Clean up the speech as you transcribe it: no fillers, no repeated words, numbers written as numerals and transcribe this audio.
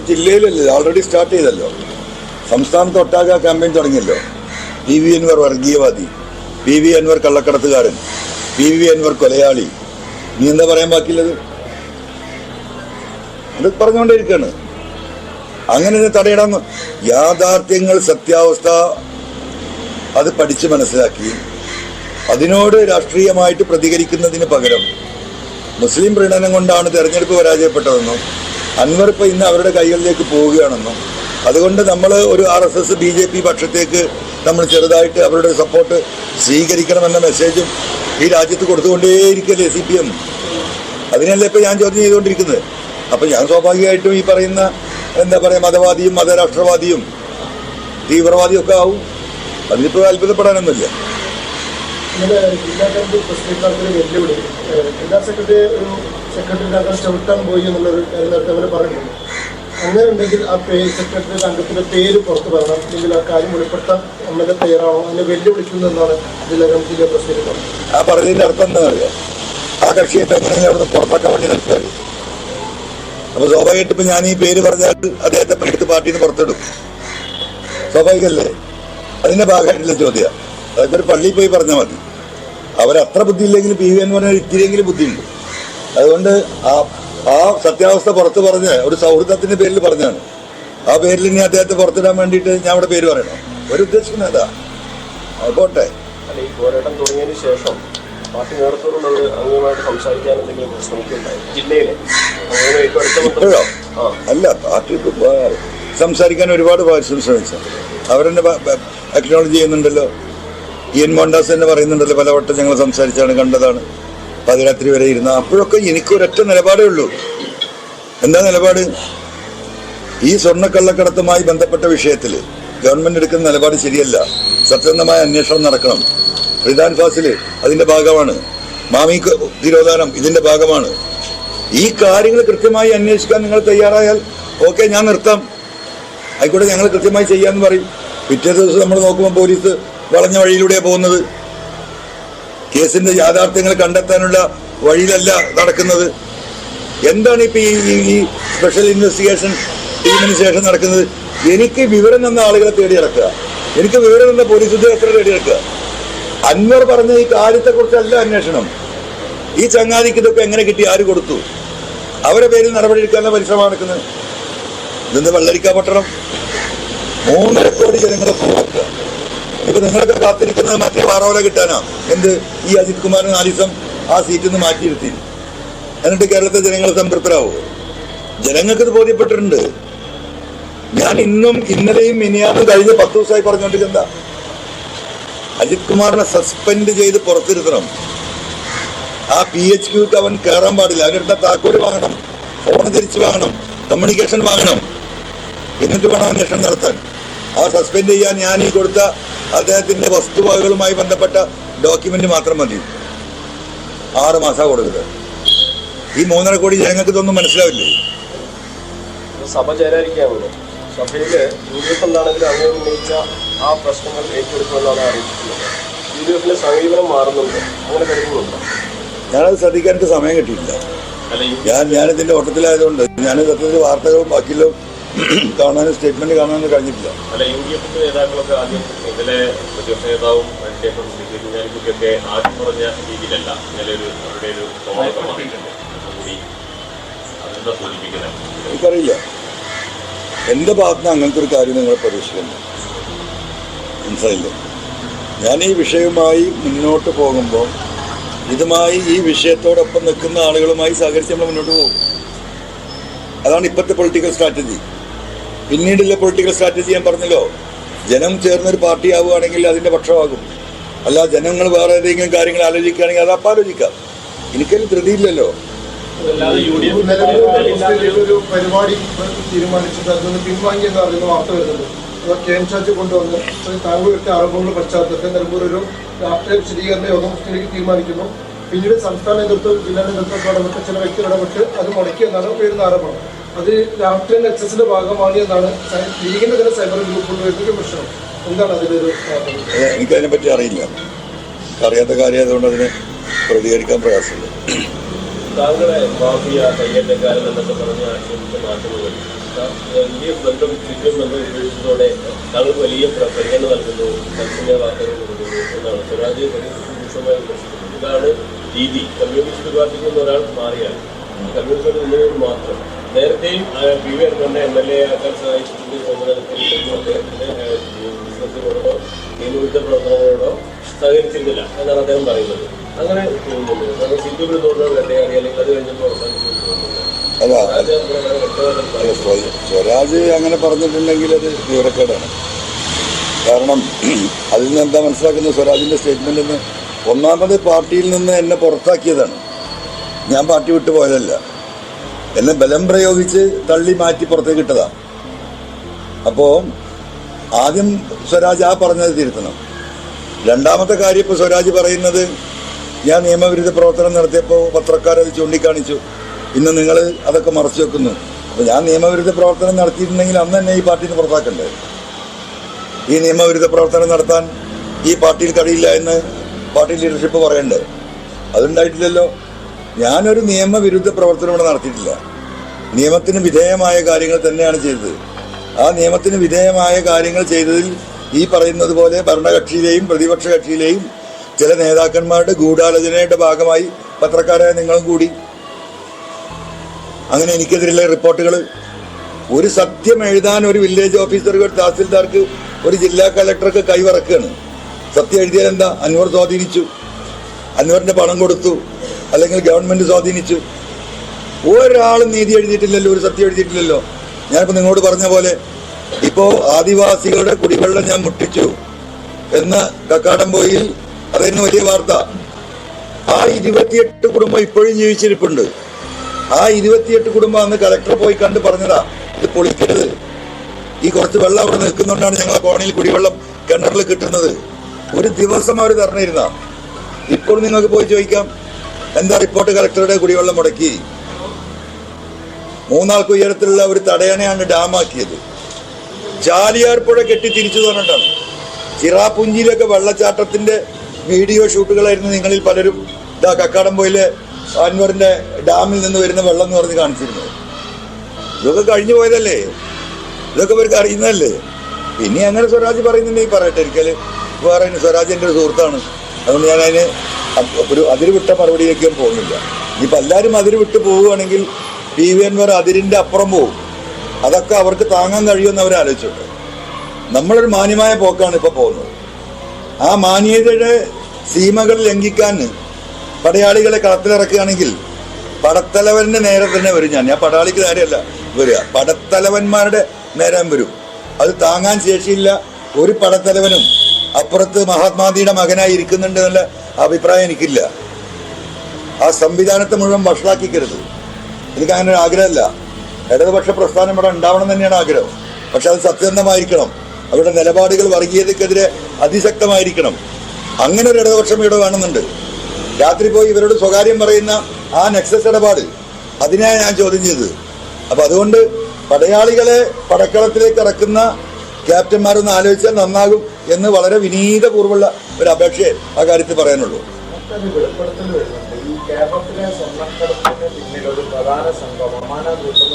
ജില്ലയിലല്ലേ already start ചെയ്തല്ലോ. സംസ്ഥാനത്തൊട്ടാകെ campaign തുടങ്ങിയല്ലോ. PV അൻവർ വർഗീയവാദി, PV അൻവർ കള്ളക്കടത്തുകാരൻ, PV അൻവർ കൊലയാളി. നീ എന്താ പറയാൻ ബാക്കിയുള്ളത്? അത് പറഞ്ഞുകൊണ്ടേയിരിക്കുകയാണ്. അങ്ങനെ തടയിടാൻ യാഥാർത്ഥ്യങ്ങൾ, സത്യാവസ്ഥ അത് പഠിച്ച് മനസ്സിലാക്കി അതിനോട് രാഷ്ട്രീയമായിട്ട് പ്രതികരിക്കുന്നതിന് പകരം മുസ്ലിം പ്രീണനം കൊണ്ടാണ് തെരഞ്ഞെടുപ്പ് പരാജയപ്പെട്ടതെന്നും അൻവർ ഇപ്പോൾ ഇന്ന് അവരുടെ കൈകളിലേക്ക് പോവുകയാണെന്നും അതുകൊണ്ട് നമ്മൾ ഒരു RSS BJP പക്ഷത്തേക്ക് നമ്മൾ ചെറുതായിട്ട് അവരുടെ സപ്പോർട്ട് സ്വീകരിക്കണമെന്ന മെസ്സേജും ഈ രാജ്യത്ത് കൊടുത്തുകൊണ്ടേയിരിക്കല്ലേ CPM. അതിനല്ലേ ഇപ്പോൾ ഞാൻ ചോദ്യം ചെയ്തുകൊണ്ടിരിക്കുന്നത്. അപ്പം ഞാൻ സ്വാഭാവികമായിട്ടും ഈ പറയുന്ന എന്താ പറയുക മതവാദിയും മതരാഷ്ട്രവാദിയും തീവ്രവാദിയും ഒക്കെ ആവും. അതിനിപ്പോൾ അത്ഭുതപ്പെടാനൊന്നുമില്ല. ഇന്നലെ ജില്ലാ കമ്മിറ്റി പ്രസിഡന്റുമാർക്കൊരു വെല്ലുവിളി, ജില്ലാ സെക്രട്ടറി ചവിട്ടാൻ പോയി എന്നുള്ളൊരു കാര്യം നേരത്തെ അവർ പറഞ്ഞിട്ടുണ്ട്. അങ്ങനെ ഉണ്ടെങ്കിൽ ആ സെക്രട്ടറി അംഗത്തിന്റെ പേര് പുറത്ത് പറയണം, അല്ലെങ്കിൽ ആ കാര്യം വെളിപ്പെടുത്താൻ MLA തയ്യാറാണോ, അതിനെ വെല്ലുവിളിക്കുന്നതെന്നാണ് ജില്ലാ കമ്മിറ്റിയിലെ പ്രസിഡന്റ് പറഞ്ഞത്. ആ പറഞ്ഞതിന്റെ അർത്ഥം എന്താ പറയുക? ആ കക്ഷിയെ അവിടെ പുറത്താക്കാൻ വേണ്ടി നിൽക്കുക. അപ്പൊ സ്വാഭാവികമായിട്ട് ഇപ്പൊ ഞാൻ ഈ പേര് പറഞ്ഞാൽ അദ്ദേഹത്തെ എടുത്ത് പാർട്ടിയിൽ നിന്ന് പുറത്തിടും. സ്വാഭാവികല്ലേ? അതിന്റെ ഭാഗമായിട്ടുള്ള ചോദ്യം. അതൊക്കെ ഒരു പള്ളിയിൽ പോയി പറഞ്ഞാൽ മതി. അവരത്ര ബുദ്ധിയില്ലെങ്കിലും PV എന്ന് പറഞ്ഞാൽ ഇത്തിരിയെങ്കിലും ബുദ്ധിയുണ്ട്. അതുകൊണ്ട് ആ സത്യാവസ്ഥ പുറത്ത് പറഞ്ഞ് ഒരു സൗഹൃദത്തിന്റെ പേരിൽ പറഞ്ഞാണ്. ആ പേരിൽ ഇനി അദ്ദേഹത്തെ പുറത്തിടാൻ വേണ്ടിയിട്ട് ഞാൻ അവിടെ പേര് പറയണം. ഒരു ഉദ്ദേശിക്കുന്നത് ഏതാ? പോട്ടെ. ഈ പോരാട്ടം തുടങ്ങിയതിന് ശേഷം പാർട്ടി നേതൃത്വത്തിലുള്ളവർ അങ്ങനെയുമായിട്ട് സംസാരിക്കാൻ എന്തെങ്കിലും ശ്രമിക്കുന്നുണ്ടായി ജില്ലയിലെ? ഇപ്പോഴോ? അല്ല, പാർട്ടി സംസാരിക്കാൻ ഒരുപാട് പ്രാവശ്യം ശ്രമിച്ചു. അവരെന്നെ അക്നോളജ് ചെയ്യുന്നുണ്ടല്ലോ. EN മോഹൻദാസ് തന്നെ പറയുന്നുണ്ടല്ലോ, പലവട്ടം ഞങ്ങൾ സംസാരിച്ചാണ്, കണ്ടതാണ്, പാതിരാത്രി വരെ ഇരുന്ന. അപ്പോഴൊക്കെ എനിക്കൊരൊറ്റ നിലപാടേ ഉള്ളൂ. എന്താ നിലപാട്? ഈ സ്വർണ്ണക്കള്ളക്കടത്തുമായി ബന്ധപ്പെട്ട വിഷയത്തിൽ ഗവൺമെന്റ് എടുക്കുന്ന നിലപാട് ശരിയല്ല. സത്യസന്ധമായ അന്വേഷണം നടക്കണം. റിദാൻ ഫാസിൽ അതിന്റെ ഭാഗമാണ്. മാമി തിരോധാനം ഇതിന്റെ ഭാഗമാണ്. ഈ കാര്യങ്ങൾ കൃത്യമായി അന്വേഷിക്കാൻ നിങ്ങൾ തയ്യാറായാൽ ഓക്കെ, ഞാൻ നിർത്താം, ആയിക്കോട്ടെ, ഞങ്ങൾ കൃത്യമായി ചെയ്യാമെന്ന് പറയും. പിറ്റേ ദിവസം നമ്മൾ നോക്കുമ്പോൾ പോലീസ് വളഞ്ഞ വഴിയിലൂടെയാണ് പോകുന്നത്. കേസിന്റെ യാഥാർത്ഥ്യങ്ങൾ കണ്ടെത്താനുള്ള വഴിയിലല്ല നടക്കുന്നത്. എന്താണ് ഇപ്പൊ ഈ സ്പെഷ്യൽ ഇൻവെസ്റ്റിഗേഷൻ ടീമിന് ശേഷം നടക്കുന്നത്? എനിക്ക് വിവരം തന്ന ആളുകളെ തേടി നടക്കുക, എനിക്ക് വിവരം തന്ന പോലീസ് ഉദ്യോഗസ്ഥരെ തേടി നടക്കുക. അൻവർ പറഞ്ഞ ഈ കാര്യത്തെക്കുറിച്ചല്ല അന്വേഷണം. ഈ ചങ്ങാതിക്ക് ഇതൊക്കെ എങ്ങനെ കിട്ടി, ആര് കൊടുത്തു, അവരെ പേരിൽ നടപടിയെടുക്കാനുള്ള പരിശ്രമം നടക്കുന്നത്. ഇതെന്ത് വെള്ളരിക്കാ പട്ടണം? 3.5 കോടി ജനങ്ങളെ പോവാക്കുക. ഇപ്പൊ നിങ്ങളൊക്കെ കാത്തിരിക്കുന്നത് മറ്റേ പാറോല കിട്ടാനാ. എന്ത്? ഈ അജിത് കുമാറിന് 4 ദിവസം ആ സീറ്റിൽ നിന്ന് മാറ്റിയിരുത്തി. എന്നിട്ട് കേരളത്തെ ജനങ്ങൾ സംതൃപ്തരാവോ? ജനങ്ങൾക്കിത് ബോധ്യപ്പെട്ടിട്ടുണ്ട്. ഞാൻ ഇന്നും ഇന്നലെയും മിനിയാന്നും കഴിഞ്ഞ 10 ദിവസമായി പറഞ്ഞുകൊണ്ടിരിക്കുന്ന അജിത് കുമാറിനെ സസ്പെൻഡ് ചെയ്ത് പുറത്തിരുത്തണം. ആ PHQക്ക് അവൻ കയറാൻ പാടില്ല. അവരുടെ താക്കോല് വാങ്ങണം, ഫോൺ തിരിച്ചു വാങ്ങണം, കമ്മ്യൂണിക്കേഷൻ വാങ്ങണം, എന്നിട്ട് വേണം അന്വേഷണം നടത്താൻ. ആ സസ്പെൻഡ് ചെയ്യാൻ ഞാൻ ഈ കൊടുത്ത അദ്ദേഹത്തിന്റെ വസ്തുവകകളുമായി ബന്ധപ്പെട്ട ഡോക്യുമെന്റ് മാത്രം മതി. 6 മാസം കൊടുക്കുന്നത്. ഈ 3.5 കോടി ജനങ്ങൾക്ക് ഇതൊന്നും മനസ്സിലാവില്ലേ? സഭ ചേരാതിരിക്കാമല്ലോ. സഭയില് UDF എന്താണെങ്കിലും അങ്ങനെ ഉന്നയിച്ച ആ പ്രശ്നങ്ങൾ ഏറ്റെടുക്കുമെന്നാണ് അറിയിച്ചിട്ടുള്ളത്. UDFന്റെ സമീപനം മാറുന്നുണ്ട്, അങ്ങനെ കരുതുന്നുണ്ടോ? ഞാനത് ശ്രദ്ധിക്കാൻ എനിക്ക് സമയം കിട്ടിയില്ല. ഞാനിതിന്റെ ഓട്ടത്തിലായതുകൊണ്ട് ഞാൻ സത്യത്തിൽ വാർത്തകളും ബാക്കിയുള്ള കാണാനും സ്റ്റേറ്റ്മെന്റ് കാണാനും കഴിഞ്ഞിട്ടില്ല. അല്ല, UDF നേതാക്കളൊക്കെ ആദ്യം ഇന്നലെ പ്രതിപക്ഷ നേതാവും ഒക്കെ ആദ്യം പറഞ്ഞ രീതിയിലല്ല ഇന്നലെ അവരുടെ ഒരു അതെന്താ സൂചിപ്പിക്കുന്നത് എനിക്കറിയില്ല. എന്റെ ഭാഗത്തുനിന്ന് അങ്ങനത്തെ ഒരു കാര്യം നിങ്ങൾ പ്രതീക്ഷിക്കുന്നു. മനസ്സിലായില്ലേ? ഞാൻ ഈ വിഷയവുമായി മുന്നോട്ട് പോകുമ്പോൾ ഇതുമായി ഈ വിഷയത്തോടൊപ്പം നിൽക്കുന്ന ആളുകളുമായി സഹകരിച്ച് നമ്മൾ മുന്നോട്ട് പോകും. അതാണ് ഇപ്പോഴത്തെ പൊളിറ്റിക്കൽ സ്ട്രാറ്റജി. പിന്നീടുള്ള പൊളിറ്റിക്കൽ സ്ട്രാറ്റജി ഞാൻ പറഞ്ഞല്ലോ, ജനം ചേർന്നൊരു പാർട്ടി ആവുകയാണെങ്കിൽ അതിന്റെ പക്ഷമാകും. അല്ല, ജനങ്ങൾ വേറെ ഏതെങ്കിലും കാര്യങ്ങൾ ആലോചിക്കുകയാണെങ്കിൽ അത് അപ്പം ആലോചിക്കാം. എനിക്കതിൽ ധൃതിയില്ലല്ലോ. ഒരു പരിപാടി തീരുമാനിച്ചിട്ട് അതൊന്ന് പിൻവാങ്ങിയെന്ന് അറിയുന്ന വാർത്ത വരുന്നുണ്ട്. KM ഷാജി കൊണ്ടുവന്ന് താങ്കളുടെ ആരോപണങ്ങളുടെ പശ്ചാത്തലത്തിൽ നിലമ്പൂർ ഒരു രാഷ്ട്രീയ വിശദീകരണ യോഗം തീരുമാനിക്കുന്നു. പിന്നീട് സംസ്ഥാന നേതൃത്വം, ജില്ലാ നേതൃത്വം ഇടപെട്ട് ചില വ്യക്തികൾ ഇടപെട്ട് അത് മുടക്കിയെന്നാണ് പേരുന്ന ആരോപണം. അത് രാഷ്ട്രീയ നെക്സസിന്റെ ഭാഗമാണ് എന്നാണ് ലീഗിന്റെ തന്നെ സൈബർ ഗ്രൂപ്പുകൾ വരുന്ന പ്രശ്നം. എന്താണ് അതിലൊരു? എനിക്കതിനെപ്പറ്റി അറിയില്ല. അറിയാത്ത കാര്യമായതുകൊണ്ട് അതിന് പ്രതികരിക്കാൻ പ്രയാസമില്ല. താങ്കളെ മാഫിയ കയ്യേറ്റക്കാരൻ എന്നൊക്കെ പറഞ്ഞ ആക്ഷേപിച്ച മാറ്റങ്ങൾ LDF ബന്ധം CPM ബന്ധം ഉപേക്ഷിച്ചതോടെ താങ്കൾക്ക് വലിയ പരിഗണന നൽകുന്നു, തത്സമയ വാർത്തകൾ കൊടുക്കുന്നു എന്നാണ് സ്വരാജ് രൂക്ഷമായി വിമർശിക്കുന്നത്. ഇതാണ് രീതി. കമ്മ്യൂണിസ്റ്റ് പാർട്ടിയിൽ നിന്ന് ഒരാൾ മാറിയാണ് കമ്മ്യൂണിസ്റ്റ് നിന്നതോട് മാത്രം. നേരത്തെയും PV അൻവറിനെ MLA ആക്കാൻ സഹായിച്ചിട്ടുണ്ട് എന്ന തരത്തിൽ അദ്ദേഹത്തിന്റെ ബിസിനസ്സിനോടോ നിയമവിരുദ്ധ പ്രവർത്തനങ്ങളോടോ സഹകരിച്ചിരുന്നില്ല എന്നാണ് അദ്ദേഹം പറയുന്നത്. അങ്ങനെ തോന്നുന്നുണ്ട്. കാരണം CPM തോന്നുന്നത് വേട്ടയാടി അല്ലെങ്കിൽ അത് കഴിഞ്ഞപ്പോൾ അല്ല, സ്വരാജ് അങ്ങനെ പറഞ്ഞിട്ടുണ്ടെങ്കിൽ അത് വിവരക്കേടാണ്. കാരണം അതിൽ നിന്ന് എന്താ മനസ്സിലാക്കുന്നത്, സ്വരാജിൻ്റെ സ്റ്റേറ്റ്മെൻറ്റിൽ നിന്ന് ഒന്നാമത് പാർട്ടിയിൽ നിന്ന് എന്നെ പുറത്താക്കിയതാണ്. ഞാൻ പാർട്ടി വിട്ടു പോയതല്ല. എന്നെ ബലം പ്രയോഗിച്ച് തള്ളി മാറ്റി പുറത്തേക്ക് ഇട്ടതാണ്. അപ്പോൾ ആദ്യം സ്വരാജ് ആ പറഞ്ഞത് തിരുത്തണം. രണ്ടാമത്തെ കാര്യം, ഇപ്പോൾ സ്വരാജ് പറയുന്നത് ഞാൻ നിയമവിരുദ്ധ പ്രവർത്തനം നടത്തിയപ്പോൾ പത്രക്കാരത് ചൂണ്ടിക്കാണിച്ചു, ഇന്ന് നിങ്ങൾ അതൊക്കെ മറച്ചു വെക്കുന്നു. അപ്പോൾ ഞാൻ നിയമവിരുദ്ധ പ്രവർത്തനം നടത്തിയിട്ടുണ്ടെങ്കിൽ അന്ന് തന്നെ ഈ പാർട്ടിയിൽ നിന്ന് പുറത്താക്കണ്ടേ? ഈ നിയമവിരുദ്ധ പ്രവർത്തനം നടത്താൻ ഈ പാർട്ടിയിൽ കഴിയില്ല എന്ന് പാർട്ടി ലീഡർഷിപ്പ് പറയണ്ടേ? അതുണ്ടായിട്ടില്ലല്ലോ. ഞാനൊരു നിയമവിരുദ്ധ പ്രവർത്തനം ഇവിടെ നടത്തിയിട്ടില്ല. നിയമത്തിന് വിധേയമായ കാര്യങ്ങൾ തന്നെയാണ് ചെയ്തത്. ആ നിയമത്തിന് വിധേയമായ കാര്യങ്ങൾ ചെയ്തതിൽ ഈ പറയുന്നത് പോലെ ഭരണകക്ഷിയിലെയും പ്രതിപക്ഷ കക്ഷിയിലെയും ചില നേതാക്കന്മാരുടെ ഗൂഢാലോചനയുടെ ഭാഗമായി പത്രക്കാരായ നിങ്ങളും കൂടി അങ്ങനെ എനിക്കെതിരെയുള്ള റിപ്പോർട്ടുകൾ, ഒരു സത്യം എഴുതാൻ ഒരു വില്ലേജ് ഓഫീസർക്ക്, ഒരു തഹസിൽദാർക്ക്, ഒരു ജില്ലാ കളക്ടർക്ക് കൈവറക്കുകയാണ്. സത്യം എഴുതിയാൽ എന്താ? അൻവർ സ്വാധീനിച്ചു, അൻവറിന്റെ പണം കൊടുത്തു, അല്ലെങ്കിൽ ഗവൺമെന്റ് സ്വാധീനിച്ചു. ഒരാളും നീതി എഴുതിയിട്ടില്ലല്ലോ, ഒരു സത്യം എഴുതിയിട്ടില്ലല്ലോ. ഞാനിപ്പോൾ നിങ്ങളോട് പറഞ്ഞ പോലെ ഇപ്പോൾ ആദിവാസികളുടെ കുടിവെള്ളം ഞാൻ മുട്ടിച്ചു എന്ന കക്കാടംപൊയിൽ അതെന്നെ വലിയ വാർത്ത. ആ 28 കുടുംബം ഇപ്പോഴും ജീവിച്ചിരിപ്പുണ്ട്. ആ 28 കുടുംബം അന്ന് കളക്ടർ പോയി കണ്ട് പറഞ്ഞതാ, ഇത് പൊളിക്കരുത്, ഈ കുറച്ച് വെള്ളം അവിടെ നിൽക്കുന്നുണ്ടാണ് ഞങ്ങളെ കോണയിൽ കുടിവെള്ളം കിണറിൽ കിട്ടുന്നത്. ഒരു ദിവസം അവർ തറഞ്ഞിരുന്ന. ഇപ്പോൾ നിങ്ങൾക്ക് പോയി ചോദിക്കാം, എന്താ റിപ്പോർട്ട് കളക്ടറുടെ കുടിവെള്ളം മുടക്കി? 3 ആൾക്ക് ഉയരത്തിലുള്ള ഒരു തടയണയാണ് ഡാമാക്കിയത്. ചാലിയാർ പുഴ കെട്ടി തിരിച്ചു തന്നിട്ടാണ്. ചിറാപുഞ്ചിയിലൊക്കെ വെള്ളച്ചാട്ടത്തിന്റെ വീഡിയോ ഷൂട്ടുകളായിരുന്നു നിങ്ങളിൽ പലരും ഇതാ കക്കാടംപൊയിലെ അൻവറിന്റെ ഡാമിൽ നിന്ന് വരുന്ന വെള്ളം എന്ന് പറഞ്ഞ് കാണിച്ചിരുന്നത്. ഇതൊക്കെ കഴിഞ്ഞു പോയതല്ലേ, ഇതൊക്കെ ഇവർക്ക് അറിയുന്നതല്ലേ. പിന്നെ അങ്ങനെ സ്വരാജ് പറയുന്നുണ്ടെങ്കിൽ പറയട്ടെ, എനിക്കത് വേറെ സ്വരാജ് എൻ്റെ ഒരു സുഹൃത്താണ്, അതുകൊണ്ട് ഞാൻ അതിന് ഒരു അതിര് വിട്ട മറുപടിയിലേക്ക് പോകുന്നില്ല. ഇനിയിപ്പോൾ എല്ലാവരും അതിര് വിട്ട് പോവുകയാണെങ്കിൽ PV അൻവർ അതിരിൻ്റെ അപ്പുറം പോകും. അതൊക്കെ അവർക്ക് താങ്ങാൻ കഴിയുമെന്ന് അവർ ആലോചിച്ചോട്ടെ. നമ്മളൊരു മാന്യമായ പോക്കാണ് ഇപ്പോൾ പോകുന്നത്. ആ മാന്യതയുടെ സീമകൾ ലംഘിക്കാൻ പടയാളികളെ കളത്തിലിറക്കുകയാണെങ്കിൽ പടത്തലവന്റെ നേരെ തന്നെ വരും. ഞാൻ പടയാളിക്ക് നേരെയല്ല വരിക, പടത്തലവന്മാരുടെ നേരെ വരും. അത് താങ്ങാൻ ശേഷിയില്ല ഒരു പടത്തലവനും. അപ്പുറത്ത് മഹാത്മാഗാന്ധിയുടെ മകനായി ഇരിക്കുന്നുണ്ട് എന്നുള്ള അഭിപ്രായം എനിക്കില്ല. ആ സംവിധാനത്തെ മുഴുവൻ വഷളാക്കിക്കരുത്. എനിക്ക് അങ്ങനെ ഒരു ആഗ്രഹമല്ല. ഇടതുപക്ഷ പ്രസ്ഥാനം ഇവിടെ ഉണ്ടാവണം തന്നെയാണ് ആഗ്രഹം. പക്ഷെ അത് സത്യസന്ധമായിരിക്കണം. അവരുടെ നിലപാടുകൾ വർഗീയതയ്ക്കെതിരെ അതിശക്തമായിരിക്കണം. അങ്ങനെ ഒരു ഇടതുപക്ഷം ഇവിടെ വേണമെന്നുണ്ട്. രാത്രി പോയി ഇവരോട് സ്വകാര്യം പറയുന്ന ആ നെക്സസ് ഇടപാട്, അതിനാണ് ഞാൻ ചോദ്യം ചെയ്തത്. അപ്പം അതുകൊണ്ട് പടയാളികളെ പടക്കളത്തിലേക്ക് ഇറക്കുന്ന ക്യാപ്റ്റന്മാരൊന്ന് ആലോചിച്ചാൽ നന്നാകും എന്ന് വളരെ വിനീതപൂർവ്വമുള്ള ഒരു അപേക്ഷയെ ആ കാര്യത്തിൽ പറയാനുള്ളൂ. വെളിപ്പെടുത്തൽ വരുന്നുണ്ട്. ഈ കേരളത്തിലെ സ്വർണ്ണക്കടത്തിന് പിന്നിൽ ഒരു പ്രധാന സംഘം ഒമാന ഗ്രൂപ്പ്